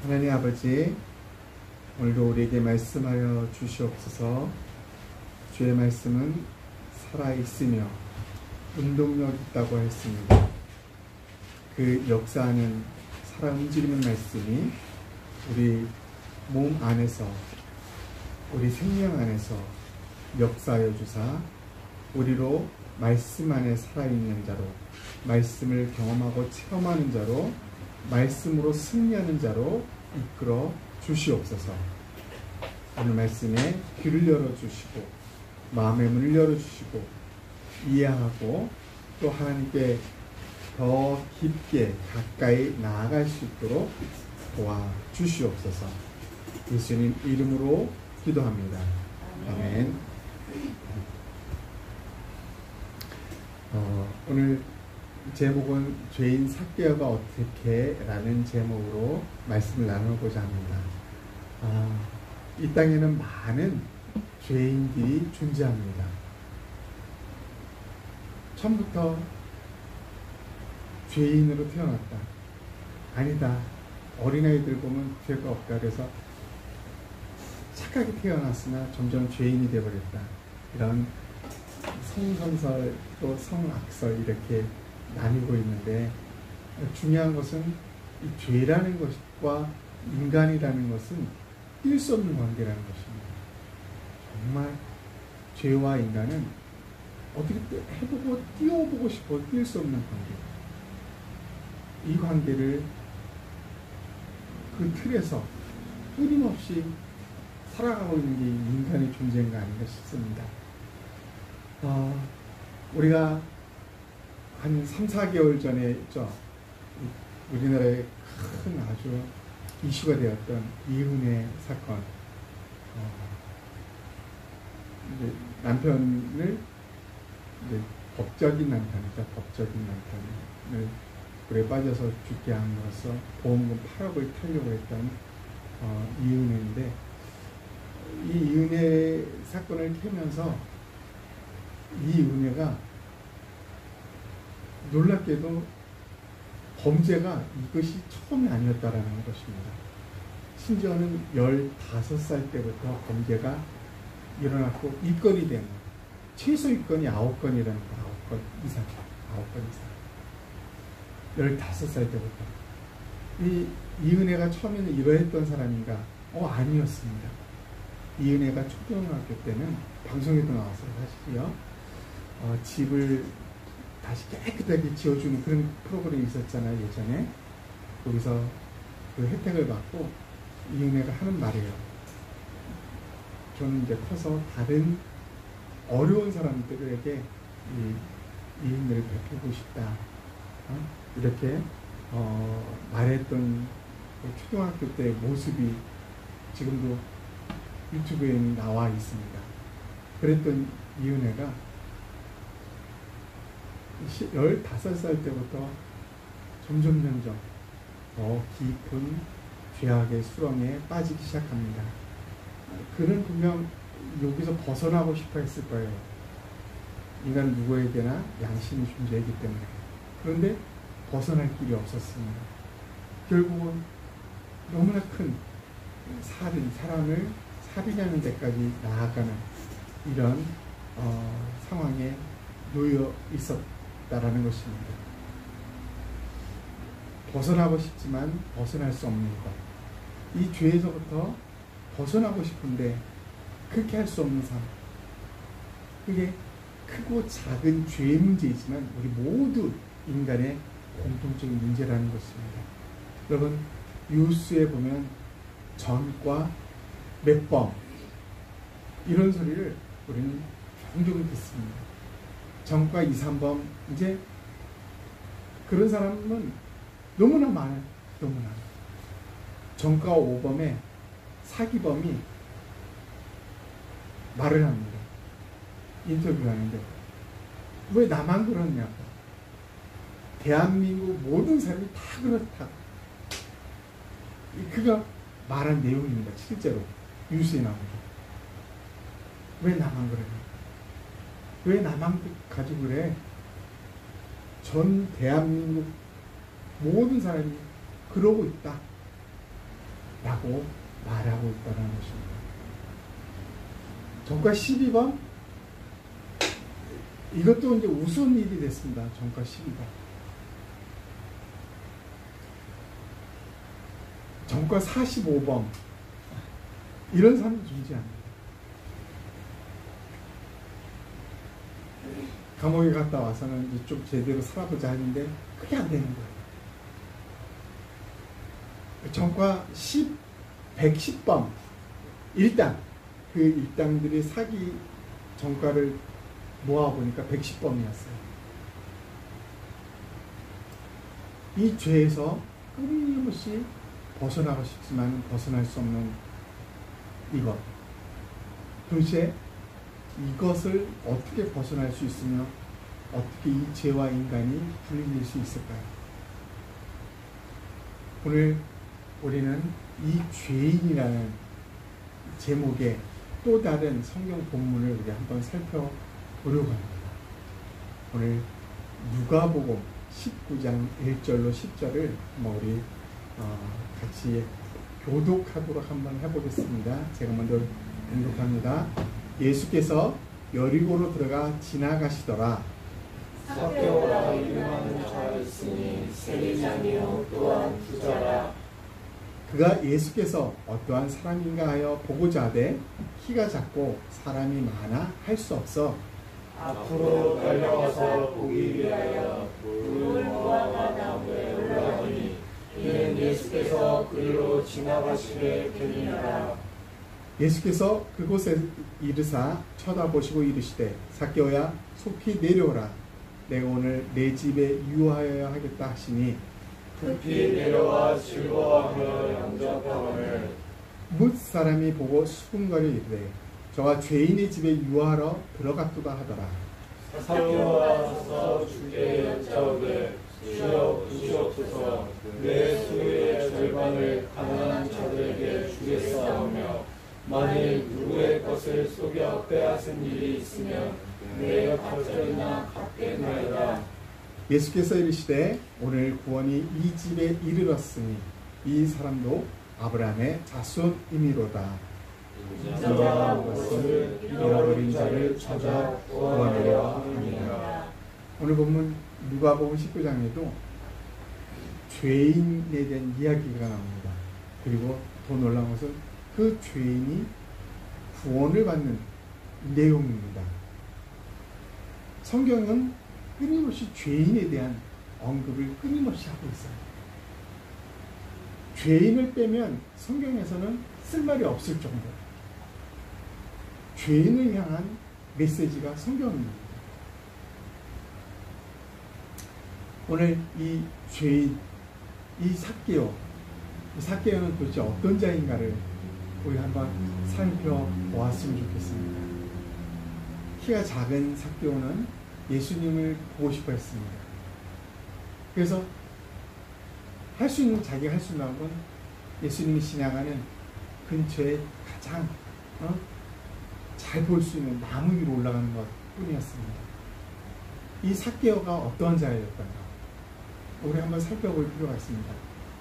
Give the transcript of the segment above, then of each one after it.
하나님 아버지, 오늘도 우리에게 말씀하여 주시옵소서. 주의 말씀은 살아있으며 운동력 있다고 했습니다. 그 역사하는 살아 움직이는 말씀이 우리 몸 안에서, 우리 생명 안에서 역사하여 주사 우리로 말씀 안에 살아있는 자로, 말씀을 경험하고 체험하는 자로, 말씀으로 승리하는 자로 이끌어 주시옵소서. 오늘 말씀에 귀를 열어주시고 마음의 문을 열어주시고 이해하고 또 하나님께 더 깊게 가까이 나아갈 수 있도록 도와주시옵소서. 예수님 이름으로 기도합니다. 아멘. 오늘 제목은 죄인 삭개어가 어떻게? 라는 제목으로 말씀을 나누고자 합니다. 이 땅에는 많은 죄인들이 존재합니다. 처음부터 죄인으로 태어났다. 아니다. 어린아이들 보면 죄가 없다. 그래서 착하게 태어났으나 점점 죄인이 되어버렸다. 이런 성선설 또 성악설 이렇게 나뉘고 있는데, 중요한 것은 이 죄라는 것과 인간이라는 것은 뛸 수 없는 관계라는 것입니다. 정말 죄와 인간은 어떻게 해보고 뛰어보고 싶어도 뛸 수 없는 관계. 이 관계를 그 틀에서 끊임없이 살아가고 있는 게 인간의 존재인가 아닌가 싶습니다. 우리가 한 3, 4개월 전에 있죠. 우리나라에 큰 아주 이슈가 되었던 이은혜 사건. 이제 남편을, 이제 법적인 남편이죠. 법적인 남편을 불에 빠져서 죽게 함으로써 보험금 8억을 타려고 했던 이은혜인데, 이 이은혜 사건을 캐면서 이 은혜가 놀랍게도 범죄가 이것이 처음이 아니었다라는 것입니다. 심지어는 15살 때부터 범죄가 일어났고 입건이 된 것. 최소 입건이 9건이라는 거. 9건 이상. 9건 이상. 15살 때부터. 이은혜가 처음에는 이러했던 사람인가? 아니었습니다. 이은혜가 초등학교 때는 방송에도 나왔어요. 사실요. 집을 다시 깨끗하게 지어주는 그런 프로그램이 있었잖아요, 예전에. 거기서 그 혜택을 받고 이은혜가 하는 말이에요. 저는 이제 커서 다른 어려운 사람들에게 이 은혜를 베풀고 싶다. 이렇게 말했던 그 초등학교 때 모습이 지금도 유튜브에 나와 있습니다. 그랬던 이은혜가 15살 때부터 점점 더 깊은 죄악의 수렁에 빠지기 시작합니다. 그는 분명 여기서 벗어나고 싶어 했을 거예요. 인간은 누구에게나 양심이 존재하기 때문에. 그런데 벗어날 길이 없었습니다. 결국은 너무나 큰 사람을 살인하는 데까지 나아가는 이런 상황에 놓여 있었다라는 것입니다. 벗어나고 싶지만 벗어날 수 없는 것. 이 죄에서부터 벗어나고 싶은데 그렇게 할 수 없는 삶. 그게 크고 작은 죄의 문제이지만 우리 모두 인간의 공통적인 문제라는 것입니다. 여러분, 뉴스에 보면 전과 몇 범 이런 소리를 우리는 종종 듣습니다. 전과 2, 3범. 이제 그런 사람은 너무나 많아요. 너무나. 전과 5범에 사기범이 말을 합니다. 인터뷰를 하는데 왜 나만 그러냐고. 대한민국 모든 사람이 다 그렇다. 그가 말한 내용입니다. 실제로 뉴스에 나옵니다. 왜 나만 그러냐. 왜 나만 가지고 그래. 전 대한민국 모든 사람이 그러고 있다. 라고 말하고 있다는 것입니다. 정가 12번 이것도 이제 우스운 일이 됐습니다. 정가 12번. 정가 45번 이런 사람이 존재합니다. 감옥에 갔다 와서는 이제 좀 제대로 살아보자 하는데 그게 안 되는 거예요. 정가 110번 일당, 그 일당들이 사기 정가를 모아보니까 110번이었어요. 이 죄에서 끊임없이 벗어나고 싶지만 벗어날 수 없는 이것. 도대체 이것을 어떻게 벗어날 수 있으며 어떻게 이 죄와 인간이 분리될 수 있을까요? 오늘 우리는 이 죄인이라는 제목의 또 다른 성경 본문을 우리 한번 살펴보려고 합니다. 오늘 누가복음 19장 1절로 10절을 우리 같이 교독하도록 한번 해보겠습니다. 제가 먼저 교독합니다. 예수께서 여리고로 들어가 지나가시더라. 삭개오라 이름하는 자가 있으니 세리장이요 또한 부자라. 그가 예수께서 어떠한 사람인가 하여 보고자 하되 키가 작고 사람이 많아 할 수 없어 앞으로 달려가서 보기 위하여 무화과 나무에 올라가니 이는 예수께서 그리로 지나가시게 되니라. 예수께서 그곳에 이르사 쳐다보시고 이르시되 삭개오야 속히 내려오라. 내가 오늘 내 집에 유하여야 하겠다 하시니 급히 내려와 즐거워하며 영접하거늘 뭇 사람이 보고 수군거려 이르되 저가 죄인의 집에 유하러 들어갔도다 하더라. 삭개오가 서서 주께 여짜오되 주여 주시옵소서. 내 소유의 절반을 가난한 자들에게 주겠사오며 만일 누구의 것을 속여 빼앗은 일이 있으면 내가 갑절이나 갚겠나이다. 예수께서 이르시되 오늘 구원이 이 집에 이르렀으니 이 사람도 아브라함의 자손이미로다. 인자가 것을 잃어버린 자를 찾아 구원하려 함이니라. 오늘 본문 누가복음 19장에도 죄인에 대한 이야기가 나옵니다. 그리고 더 놀라운 것은 그 죄인이 구원을 받는 내용입니다. 성경은 끊임없이 죄인에 대한 언급을 끊임없이 하고 있어요. 죄인을 빼면 성경에서는 쓸말이 없을 정도. 죄인을 향한 메시지가 성경입니다. 오늘 이 죄인, 이 삭개오는 도대체 어떤 자인가를 우리 한번 살펴보았으면 좋겠습니다. 키가 작은 삭개오는 예수님을 보고 싶어 했습니다. 그래서 자기가 할 수 있는 건 예수님이 지나가는 근처에 가장 잘 볼 수 있는 나무 위로 올라가는 것 뿐이었습니다. 이 삭개오가 어떠한 자였던가 우리 한번 살펴볼 필요가 있습니다.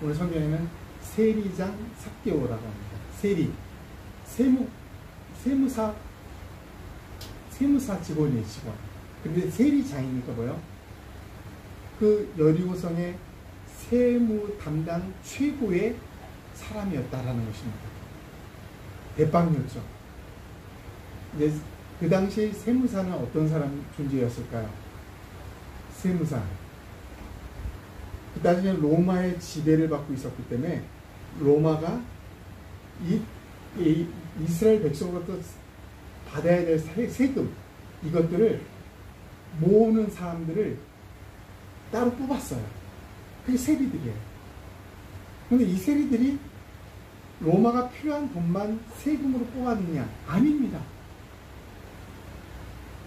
오늘 성경에는 세리장 삭개오라고 합니다. 세리, 세무사 직원이에요, 직원. 근데 세리장이니까 뭐요? 그 여리고성의 세무 담당 최고의 사람이었다라는 것입니다. 대빵이었죠. 이제 그 당시 세무사는 어떤 사람 존재였을까요? 세무사. 그 당시에 로마의 지배를 받고 있었기 때문에 로마가 이스라엘 백성으로부터 받아야 될 세금 이것들을 모으는 사람들을 따로 뽑았어요. 그게 세리들이에요. 그런데 이 세리들이 로마가 필요한 돈만 세금으로 뽑았느냐? 아닙니다.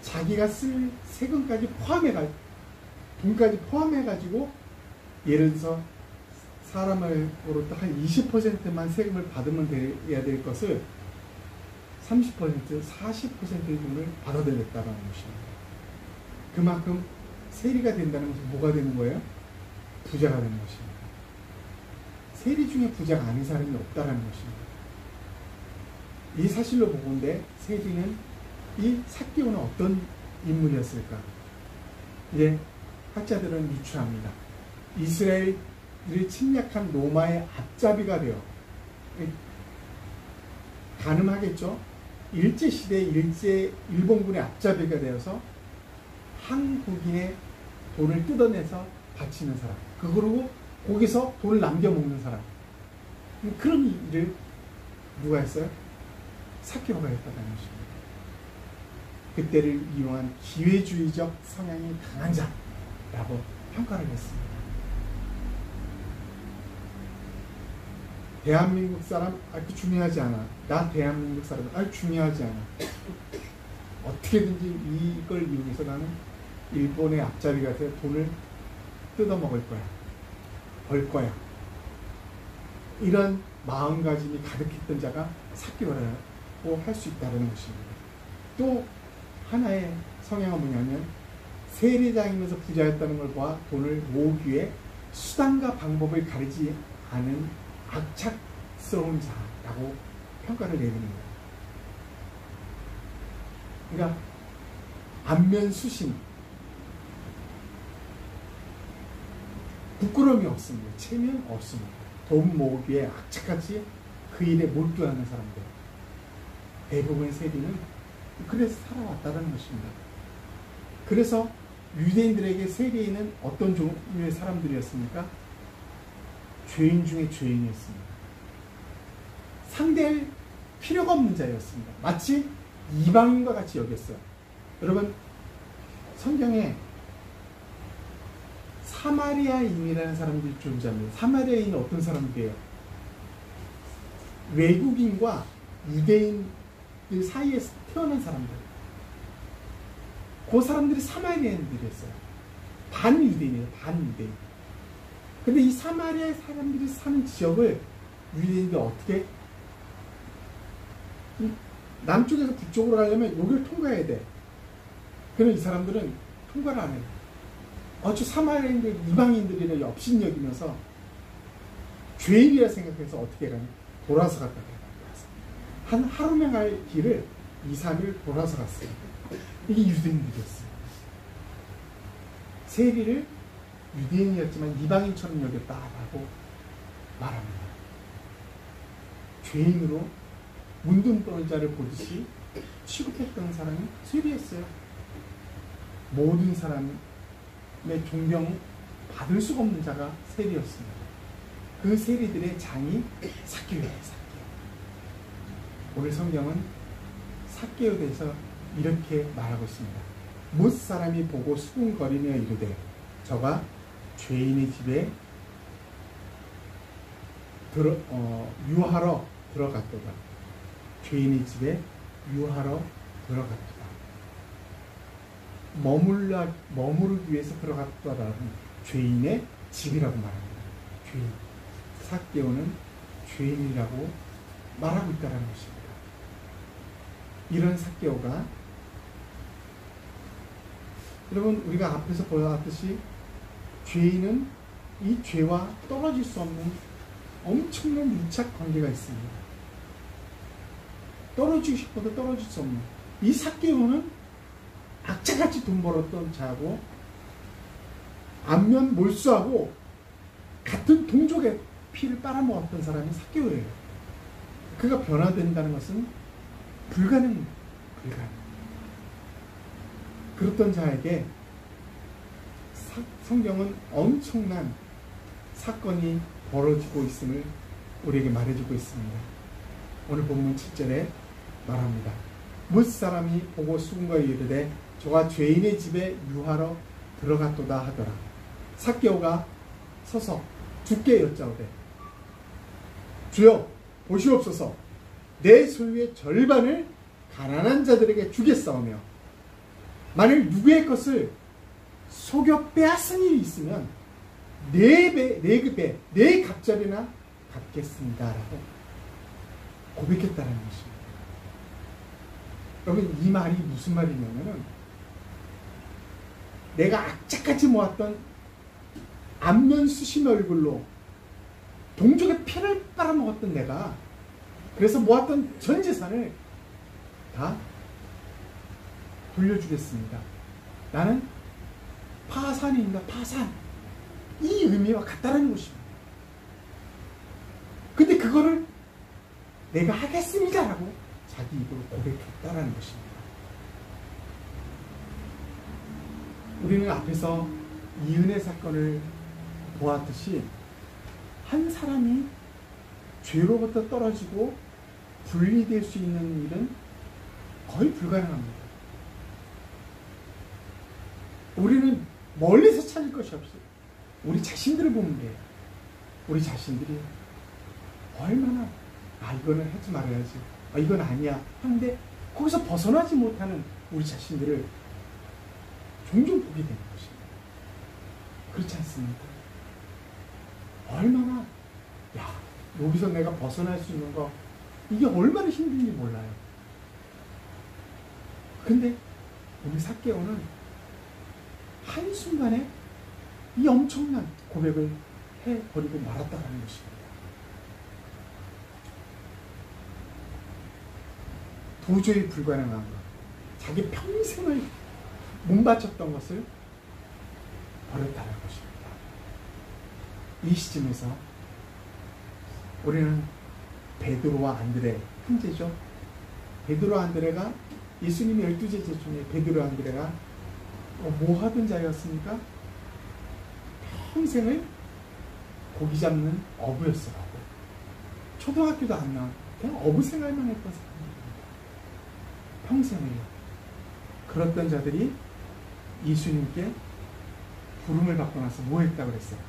자기가 쓸 세금까지 돈까지 포함해가지고 예를 들어서 사람으로부터 한 20%만 세금을 받으면 돼야 될 것을 30%, 40%의 돈을 받아들였다는 것입니다. 그만큼 세리가 된다는 것은 뭐가 되는 거예요? 부자가 되는 것입니다. 세리 중에 부자가 아닌 사람이 없다라는 것입니다. 이 사실로 보건대 세리는 이 삭개오는 어떤 인물이었을까? 이제 학자들은 유추합니다. 이스라엘을 침략한 로마의 앞잡이가 되어, 가늠하겠죠? 일제시대 일본군의 앞잡이가 되어서 한국인의 돈을 뜯어내서 바치는 사람, 그러고 거기서 돈을 남겨먹는 사람, 그런 일을 누가 했어요? 삭개오가 했다는 것입니다. 그때를 이용한 기회주의적 성향이 강한 자라고 평가를 했습니다. 대한민국 사람, 그 중요하지 않아. 나 대한민국 사람, 중요하지 않아. 어떻게든지 이걸 이용해서 나는 일본의 앞잡이가 되어 돈을 뜯어먹을 거야. 벌 거야. 이런 마음가짐이 가득했던 자가 삭개오라고 할 수 있다는 것입니다. 또 하나의 성향은 뭐냐면 세리장이면서 부자였다는 걸 보아 돈을 모으기 위해 수단과 방법을 가리지 않은 악착스러운 자라고 평가를 내립니다. 그러니까 안면수심, 부끄러움이 없습니다. 체면 없습니다. 돈 모으기에 악착같이 그 일에 몰두하는 사람들, 대부분의 세리는 그래서 살아왔다는 것입니다. 그래서 유대인들에게 세리인은 어떤 종류의 사람들이었습니까? 죄인 중에 죄인이었습니다. 상대할 필요가 없는 자였습니다. 마치 이방인과 같이 여겼어요. 여러분, 성경에 사마리아인이라는 사람들이 존재합니다. 사마리아인은 어떤 사람들이에요? 외국인과 유대인들 사이에서 태어난 사람들. 그 사람들이 사마리아인들이었어요. 반유대인이에요. 반유대인. 근데 이 사마리아 사람들이 사는 지역을 유대인들이 어떻게, 남쪽에서 북쪽으로 가려면 여기를 통과해야 돼. 그럼 이 사람들은 통과를 안 해요. 어째 사마리아인들, 이방인들이라 업신여기면서 죄인이라 생각해서 어떻게 가냐? 돌아서 갔다 그래요. 한 하루면 갈 길을 2, 3일 돌아서 갔어요. 이게 유대인들이었어요. 세리를 유대인이었지만 이방인처럼 여겼다라고 말합니다. 죄인으로 문둥떠는 자를 보듯이 취급했던 사람이 세리였어요. 모든 사람의 존경 받을 수가 없는 자가 세리였습니다. 그 세리들의 장이 삭개오예요. 삭개오. 오늘 성경은 삭개오에 대해서 이렇게 말하고 있습니다. 못 사람이 보고 수군거리며 이르되 저가 죄인의 집에 유하러 들어갔도다. 죄인의 집에 유하러 들어갔도다. 머무르기 위해서 들어갔다라는 죄인의 집이라고 말합니다. 죄인. 삭개오는 죄인이라고 말하고 있다는 것입니다. 이런 삭개오가, 여러분, 우리가 앞에서 보았듯이 죄인은 이 죄와 떨어질 수 없는 엄청난 밀착 관계가 있습니다. 떨어지고 싶어도 떨어질 수 없는. 이 삭개오는 악착같이 돈 벌었던 자고 안면 몰수하고 같은 동족의 피를 빨아먹었던 사람이 삭개오예요. 그가 변화된다는 것은 불가능. 그렇던 자에게 성경은 엄청난 사건이 벌어지고 있음을 우리에게 말해주고 있습니다. 오늘 본문 7절에 말합니다. 뭇 사람이 보고 수군거리 이르되 저가 죄인의 집에 유하러 들어갔도다 하더라. 삭개오가 서서 주께 여짜오되 주여 보시옵소서, 내 소유의 절반을 가난한 자들에게 주겠사오며 만일 누구의 것을 속여 빼앗은 일이 있으면 네 갑절이나 갚겠습니다 라고 고백했다는 것입니다. 여러분, 이 말이 무슨 말이냐면은 내가 악착같이 모았던 안면 수신 얼굴로 동족의 피를 빨아먹었던 내가 그래서 모았던 전 재산을 다 돌려주겠습니다. 나는 파산입니다. 파산. 이 의미와 같다라는 것입니다. 근데 그거를 내가 하겠습니다라고 자기 입으로 고백했다라는 것입니다. 우리는 앞에서 이은혜 사건을 보았듯이 한 사람이 죄로부터 떨어지고 분리될 수 있는 일은 거의 불가능합니다. 우리는 멀리서 찾을 것이 없어요. 우리 자신들을 보면 돼요. 우리 자신들이 얼마나 이거는 하지 말아야지, 이건 아니야 하는데 거기서 벗어나지 못하는 우리 자신들을 종종 보게 되는 것입니다. 그렇지 않습니까? 얼마나 여기서 내가 벗어날 수 있는 거 이게 얼마나 힘든지 몰라요. 근데 우리 삭개오는 한순간에 이 엄청난 고백을 해버리고 말았다는 것입니다. 도저히 불가능한 것, 자기 평생을 몸바쳤던 것을 버렸다는 것입니다. 이 시점에서 우리는 베드로와 안드레 형제죠. 베드로와 안드레가 예수님의 12제자 중에 베드로와 안드레가 뭐 하던 자였습니까? 평생을 고기 잡는 어부였어라고. 초등학교도 안 나와. 그냥 어부 생활만 했던 사람들입니다. 평생을요. 그랬던 자들이 예수님께 부름을 받고 나서 뭐 했다고 그랬어요?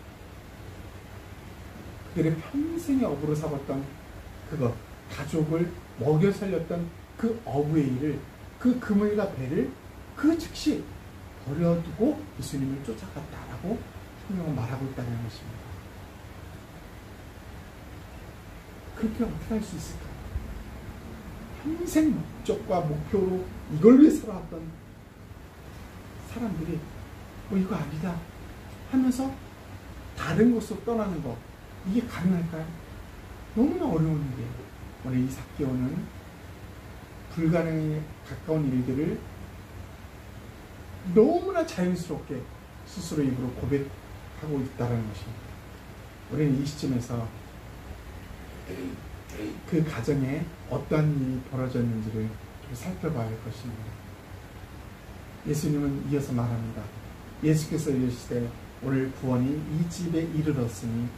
그들의 평생의 어부로 삼았던 그것, 가족을 먹여 살렸던 그 어부의 일을, 그 그물과 배를 그 즉시 버려두고 예수님을 쫓아갔다라고 성경은 말하고 있다는 것입니다. 그렇게 어떻게 할 수 있을까요? 평생 목적과 목표로 이걸 위해 살아왔던 사람들이 이거 아니다 하면서 다른 곳으로 떠나는 것, 이게 가능할까요? 너무나 어려운 일이에요. 오늘 이 삭개오는 불가능에 가까운 일들을 너무나 자연스럽게 스스로 입으로 고백하고 있다는 것입니다. 우리는 이 시점에서 그 가정에 어떠한 일이 벌어졌는지를 좀 살펴봐야 할 것입니다. 예수님은 이어서 말합니다. 예수께서 이르시되 오늘 구원이 이 집에 이르렀으니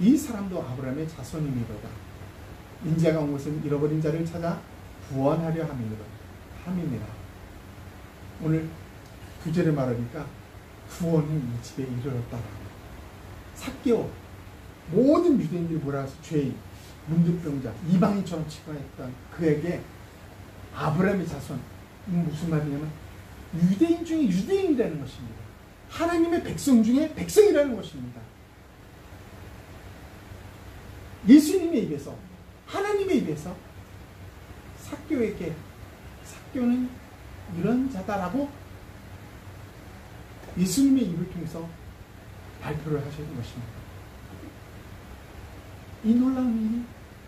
이 사람도 아브라함의 자손이니로다. 인자가 온 것은 잃어버린 자를 찾아 구원하려 함이니라. 오늘 9절에 말하니까 구원이 이 집에 이르렀다. 삭개오, 모든 유대인들이 몰아서 죄인, 문둥병자, 이방인처럼 취급했던 그에게 아브라함의 자손, 무슨 말이냐면 유대인 중에 유대인이라는 것입니다. 하나님의 백성 중에 백성이라는 것입니다. 예수님의 입에서, 하나님의 입에서 삭개오에게 삭개오는 이런 자다라고 예수님의 입을 통해서 발표를 하시는 것입니다. 이 놀라운 일이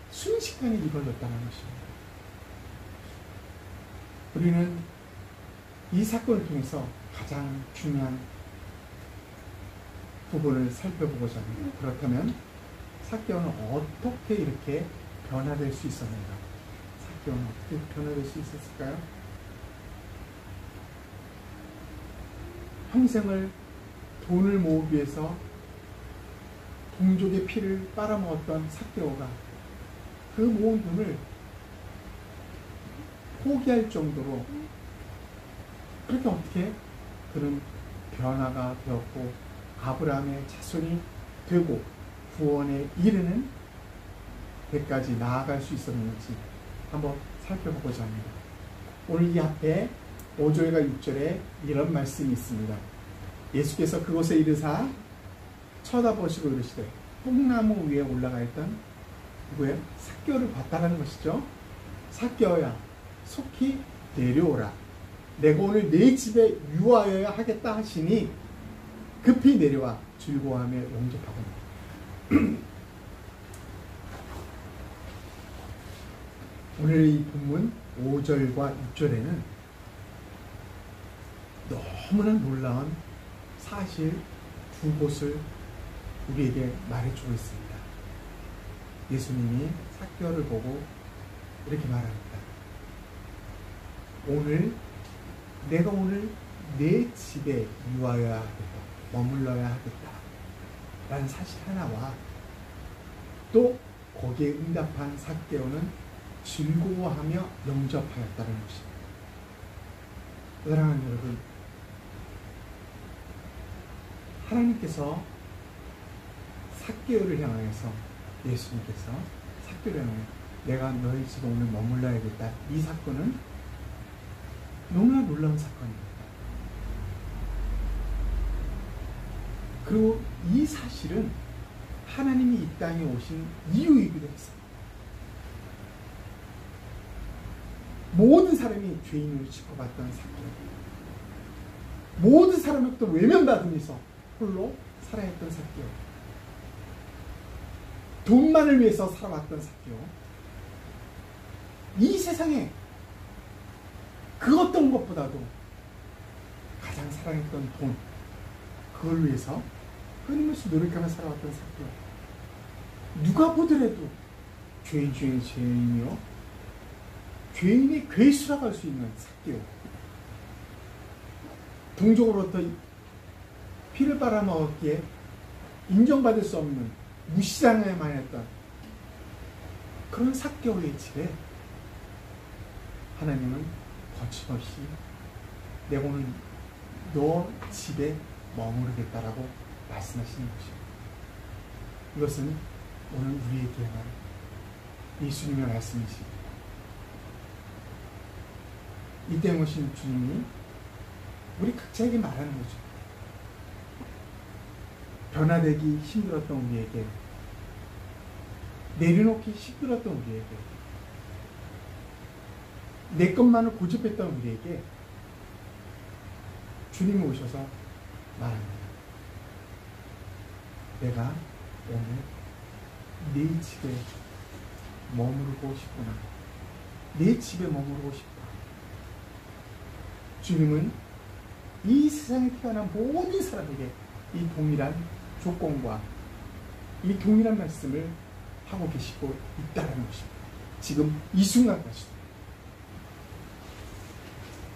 순식간에 이루어졌다는 것입니다. 우리는 이 사건을 통해서 가장 중요한 부분을 살펴보고자 합니다. 그렇다면 삭개오는 어떻게 이렇게 변화될 수 있었는가? 삭개오는 어떻게 변화될 수 있었을까요? 평생을 돈을 모으기 위해서 동족의 피를 빨아먹었던 삭개오가 그 모은 돈을 포기할 정도로 그렇게 어떻게 그런 변화가 되었고 아브라함의 자손이 되고 구원에 이르는 데까지 나아갈 수 있었는지 한번 살펴보고자 합니다. 오늘 이 앞에 5절과 6절에 이런 말씀이 있습니다. 예수께서 그곳에 이르사 쳐다보시고 이르시되 뽕나무 위에 올라가 있던 누구예요? 삭개오를 봤다는 것이죠. 삭개오야 속히 내려오라. 내가 오늘 네 집에 유하여야 하겠다 하시니 급히 내려와 즐거워하며 영접하고 오늘 이 본문 5절과 6절에는 너무나 놀라운 사실 두 곳을 우리에게 말해주고 있습니다. 예수님이 삭개오를 보고 이렇게 말합니다. 내가 오늘 내 집에 유하여야 하겠다, 머물러야 하겠다 라는 사실 하나와 또 거기에 응답한 삭개오는 즐거워하며 영접하였다는 것입니다. 사랑하는 여러분, 하나님께서 삭개오를 향하여서, 예수님께서 삭개오를 향하여 내가 너희 집에 오늘 머물러야겠다, 이 사건은 너무나 놀라운 사건입니다. 그리고 이 사실은 하나님이 이 땅에 오신 이유이기도 했습니다. 모든 사람이 죄인으로 취급받던 사건, 모든 사람으로부터 외면받으면서 홀로 살아했던 삭개오, 돈만을 위해서 살아왔던 삭개오, 이 세상에 그 어떤 것보다도 가장 사랑했던 돈, 그걸 위해서 끊임없이 노력하며 살아왔던 삭개오, 누가 보더라도 죄인 중에 죄인이요, 죄인의 괴수라고 할 수 있는 삭개오, 동족으로부터 피를 빨아먹었기에 인정받을 수 없는 무시당해야만 했던 그런 삭개오의 집에 하나님은 거침없이 내가 오늘 너 집에 머무르겠다라고 말씀하시는 것입니다. 이것은 오늘 우리에게 향한 예수님의 말씀이십니다. 이때 오신 주님이 우리 각자에게 말하는 거죠. 변화되기 힘들었던 우리에게, 내려놓기 힘들었던 우리에게, 내 것만을 고집했던 우리에게 주님이 오셔서 말합니다. 내가 오늘 네 집에 머무르고 싶구나. 내 집에 머무르고 싶다. 주님은 이 세상에 태어난 모든 사람에게 이 동일한 조건과 이 동일한 말씀을 하고 계시고 있다는 것입니다. 지금 이 순간까지도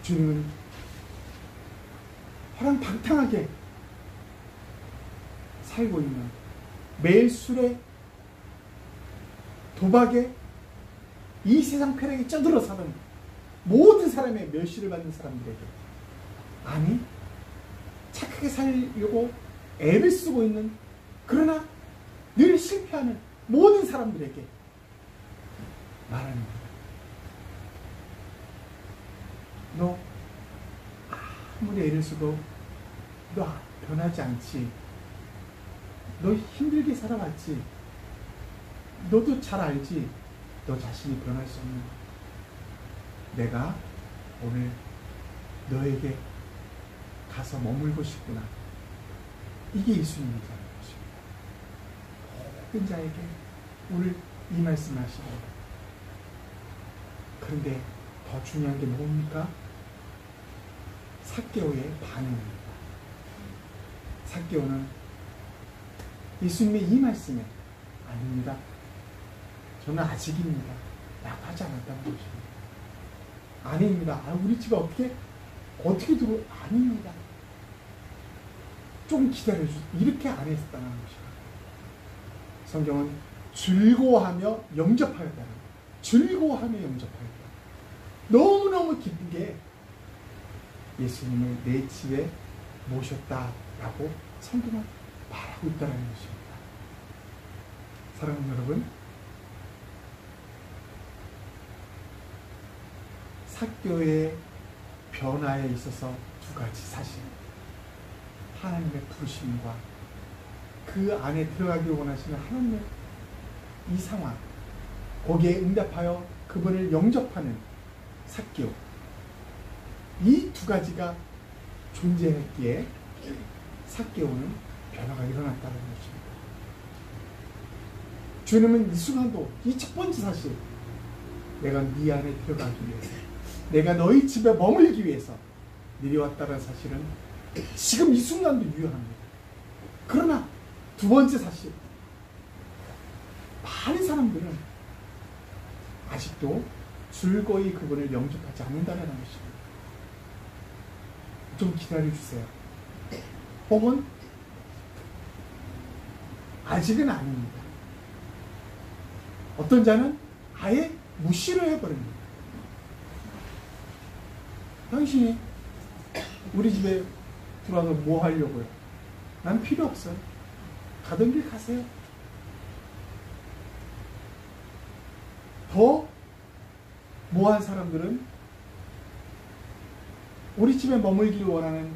주님은 허랑방탕하게 살고 있는, 매일 술에 도박에 이 세상 쾌락에 쩌들어 사는 모든 사람의 멸시를 받는 사람들에게, 아니 착하게 살려고 애를 쓰고 있는, 그러나 늘 실패하는 모든 사람들에게 말하는 거다. 너 아무리 애를 써도 너 변하지 않지. 너 힘들게 살아왔지. 너도 잘 알지. 너 자신이 변할 수 없는 거. 내가 오늘 너에게 가서 머물고 싶구나. 이게 예수님이라는 것입니다. 모든 자에게 오늘 이 말씀을 하시고, 그런데 더 중요한 게 뭡니까? 삭개오의 반응입니다. 삭개오는 예수님의 이 말씀에 아닙니다, 저는 아직입니다 라고 하지 않았다는 것입니다. 아닙니다. 우리 집에 어떻게 들어? 아닙니다. 좀 기다려주세요. 이렇게 안 했다는 것입니다. 성경은 즐거워하며 영접하였다는 거예요. 즐거워하며 영접하였다. 너무너무 기쁘게 예수님을 내 집에 모셨다라고 성경은 말하고 있다는 것입니다. 사랑하는 여러분, 삭개오의 변화에 있어서 두 가지 사실, 하나님의 부르심과 그 안에 들어가기를 원하시는 하나님의 이 상황, 거기에 응답하여 그분을 영접하는 삭개오, 이 두 가지가 존재했기에 삭개오는 변화가 일어났다는 것입니다. 주님은 이 순간도 이 첫 번째 사실, 내가 네 안에 들어가기 위해서, 내가 너희 집에 머물기 위해서 내려왔다는 사실은 지금 이 순간도 유효합니다. 그러나 두 번째 사실, 많은 사람들은 아직도 즐거이 그분을 영접하지 않는다는 것입니다. 좀 기다려주세요. 혹은 아직은 아닙니다. 어떤 자는 아예 무시를 해버립니다. 당신이 우리 집에 들어와서 뭐 하려고요? 난 필요 없어요. 가던 길 가세요. 더 모한 사람들은 우리 집에 머물기를 원하는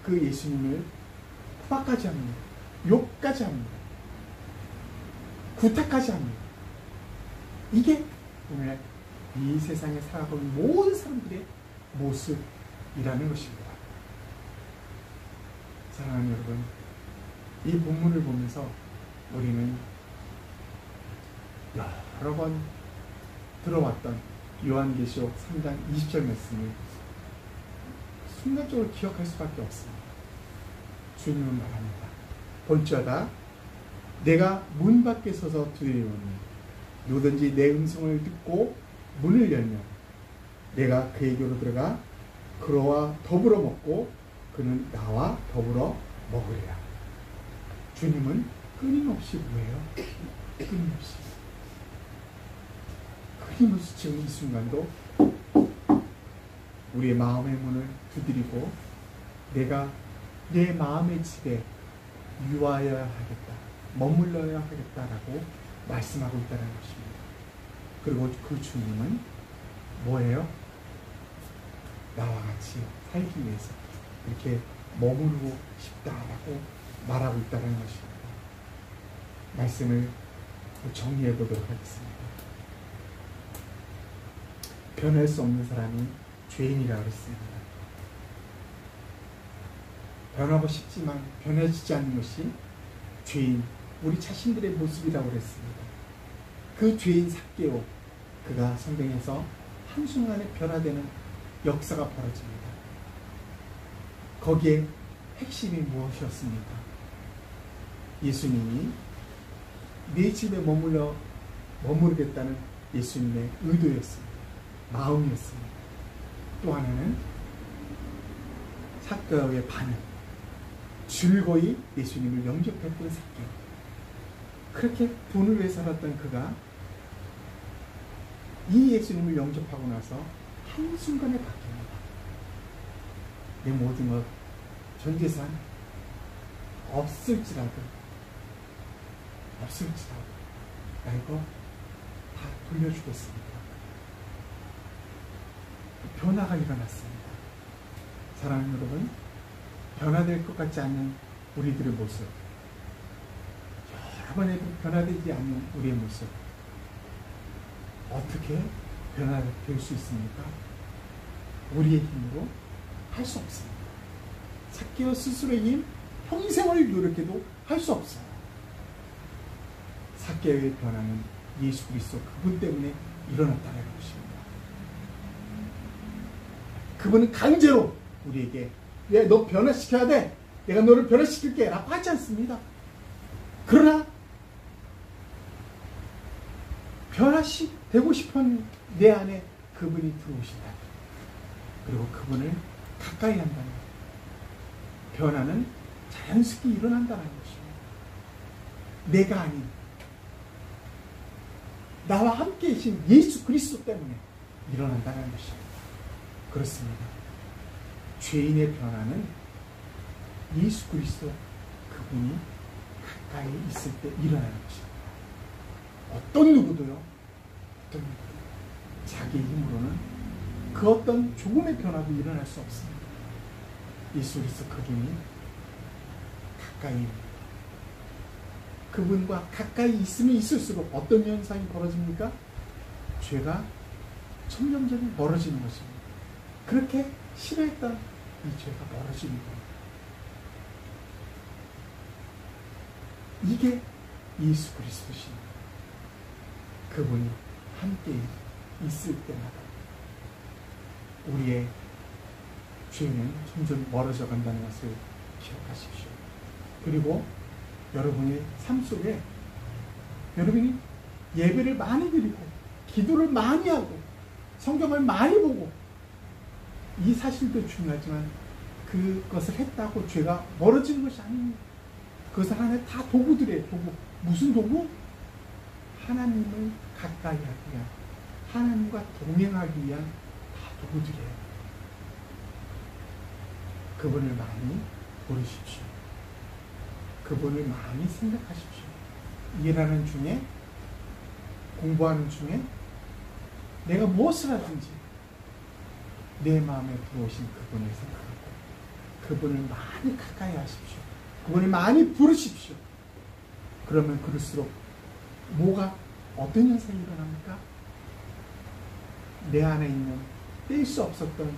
그 예수님을 포박까지 합니다. 욕까지 합니다. 구타까지 합니다. 이게 오늘 이 세상에 살아가고 있는 모든 사람들의 모습이라는 것입니다. 사랑하는 여러분, 이 본문을 보면서 우리는 여러 번 들어왔던 요한계시록 3장 20절 말씀을 순간적으로 기억할 수밖에 없습니다. 주님은 말합니다. 볼지어다 내가 문 밖에 서서 두드리오니 누구든지 내 음성을 듣고 문을 열면 내가 그에게로 들어가 그와 더불어 먹고 그는 나와 더불어 먹으리라. 주님은 끊임없이 뭐예요? 끊임없이 지금 이 순간도 우리의 마음의 문을 두드리고 내가 내 마음의 집에 유하여야 하겠다, 머물러야 하겠다라고 말씀하고 있다는 것입니다. 그리고 그 주님은 뭐예요? 나와 같이 살기 위해서 이렇게 머무르고 싶다라고 말하고 있다는 것입니다. 말씀을 정리해 보도록 하겠습니다. 변할 수 없는 사람이 죄인이라고 했습니다. 변하고 싶지만 변해지지 않는 것이 죄인, 우리 자신들의 모습이라고 했습니다. 그 죄인 삭개오, 그가 성경에서 한순간에 변화되는 역사가 벌어집니다. 거기에 핵심이 무엇이었습니까? 예수님이 내 집에 머무르겠다는 예수님의 의도였습니다. 마음이었습니다. 또 하나는 삭개오의 반응, 즐거이 예수님을 영접했던 삭개오. 그렇게 돈을 위해 살았던 그가 이 예수님을 영접하고 나서 한순간에 바뀝니다. 내 모든 것, 전 재산 없을지라도 나 이거 다 돌려주겠습니다. 변화가 일어났습니다. 사랑하는 여러분, 변화될 것 같지 않는 우리들의 모습, 여러 번 해도 변화되지 않는 우리의 모습, 어떻게 변화될 수 있습니까? 우리의 힘으로 할 수 없습니다. 삭개오 스스로의 힘, 평생을 노력해도 할 수 없어요. 삭개오의 변화는 예수 그리스도 그분 때문에 일어났다는 것입니다. 그분은 강제로 우리에게 야, 너 변화시켜야 돼, 내가 너를 변화시킬게 라고 하지 않습니다. 그러나 변화되고 싶은 내 안에 그분이 들어오신다. 그리고 그분을 가까이 한다는 것. 변화는 자연스럽게 일어난다는 것입니다. 내가 아닌 나와 함께 계신 예수 그리스도 때문에 일어난다는 것입니다. 그렇습니다. 죄인의 변화는 예수 그리스도 그분이 가까이 있을 때 일어나는 것입니다. 어떤 누구도요, 자기 힘으로는 그 어떤 조금의 변화도 일어날 수 없습니다. 예수 그리스도 그분이 가까이, 그분과 가까이 있으면 있을수록 어떤 현상이 벌어집니까? 죄가 점점점 멀어지는 것입니다. 그렇게 싫어했던 이 죄가 멀어지는 겁니다. 이게 예수 그리스도십니다. 그분이 함께 있을 때마다 우리의 죄는 점점 멀어져 간다는 것을 기억하십시오. 그리고 여러분의 삶 속에 여러분이 예배를 많이 드리고 기도를 많이 하고 성경을 많이 보고 이 사실도 중요하지만 그것을 했다고 죄가 멀어지는 것이 아닙니다. 그것은 하나의 다 도구들이에요. 도구. 무슨 도구? 하나님을 가까이 하기 위한, 하나님과 동행하기 위한 다 도구들이에요. 그분을 많이 부르십시오. 그분을 많이 생각하십시오. 일하는 중에, 공부하는 중에 내가 무엇을 하든지 내 마음에 들어오신 그분을 생각하고 그분을 많이 가까이 하십시오. 그분을 많이 부르십시오. 그러면 그럴수록 어떤 현상이 일어납니까? 내 안에 있는 뗄 수 없었던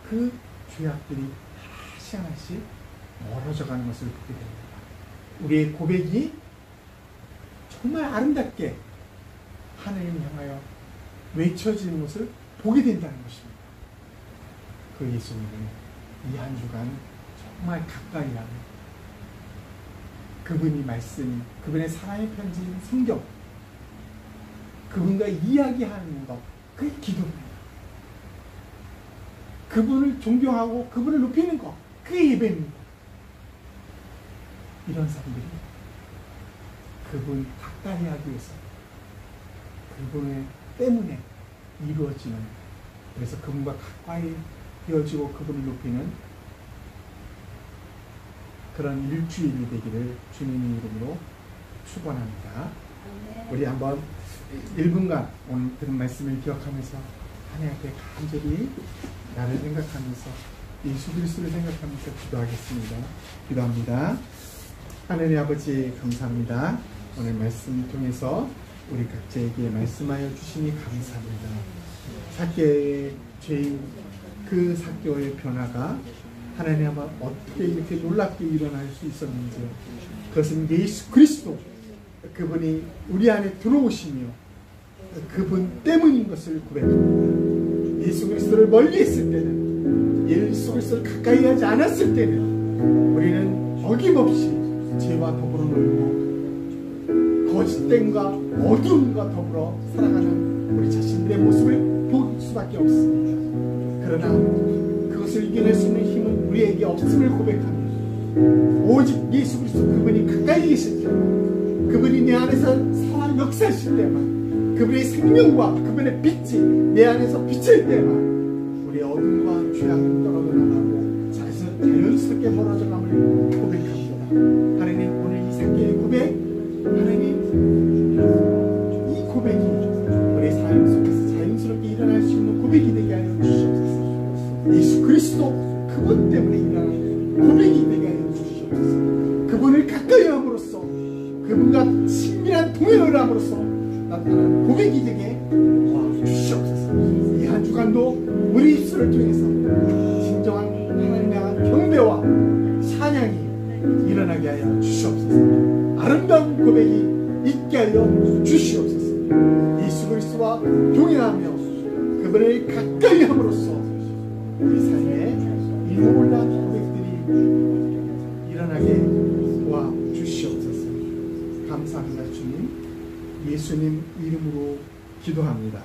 그 죄악들이 하나씩 하나씩 멀어져가는 것을 보게 됩니다. 우리의 고백이 정말 아름답게 하나님을 향하여 외쳐지는 것을 보게 된다는 것입니다. 그 예수님을 이 한 주간 정말 가까이 하는 그분이 말씀, 그분의 사랑의 편지인 성경, 그분과 이야기하는 것, 그게 기도입니다. 그분을 존경하고 그분을 높이는 것, 그게 예배입니다. 이런 사람들이 그분 가까이 하기 위해서 그분의 때문에 이루어지는, 그래서 그분과 가까이 되어지고 그분을 높이는 그런 일주일이 되기를 주님의 이름으로 축원합니다. 우리 한번 1분간 오늘 들은 말씀을 기억하면서 하나님 앞에 간절히 나를 생각하면서 예수 그리스도를 생각하면서 기도하겠습니다. 기도합니다. 하나님 아버지 감사합니다. 오늘 말씀을 통해서 우리 각자에게 말씀하여 주시니 감사합니다. 삭개의 죄인, 그 삭개의 변화가 하나님 아마 어떻게 이렇게 놀랍게 일어날 수 있었는지, 그것은 예수 그리스도, 그분이 우리 안에 들어오시며 그분 때문인 것을 고백합니다. 예수 그리스도를 멀리 했을 때는, 예수 그리스도를 가까이 하지 않았을 때는 우리는 어김없이 죄와 더불어 놀고 거짓됨과 어둠과 더불어 살아가는 우리 자신들의 모습을 볼 수밖에 없습니다. 그러나 그것을 이겨낼 수 있는 힘은 우리에게 없음을 고백합니다. 오직 예수 그리스도 그분이 가까이 계실 때, 그분이 내 안에서 살아 역사하실 때만, 그분의 생명과 그분의 빛이 내 안에서 비칠 때만 우리의 어둠과 죄악은 떨어져 나가고 자연스럽게 멀어져감을 고백합니다. 하나님, 오늘 이 삭개의 고백, 하나님 이 고백이 우리의 삶 속에서 자연스럽게 일어날 수 있는 고백이 되게 하여 주시옵소서. 예수 그리스도 그분 때문에 일어나는 고백이 되게 하여 주시옵소서. 그분을 가까이 함으로써, 그분과 친밀한 동행을 함으로써 나타나는 고백이 되게 주시옵소서. 이 한 주간도 우리 입술을 통해서 진정한 하나님의 향한 경배와 찬양이 일어나게 하여 주시옵소서. 아름다운 고백이 있게 하여 주시옵소서. 예수 그리스도와 동행하며 그분을 가까이 함으로써 우리 삶에 이 놀라운 고백들이 일어나게 도와주시옵소서. 감사합니다. 주님, 예수님 이름으로 기도합니다.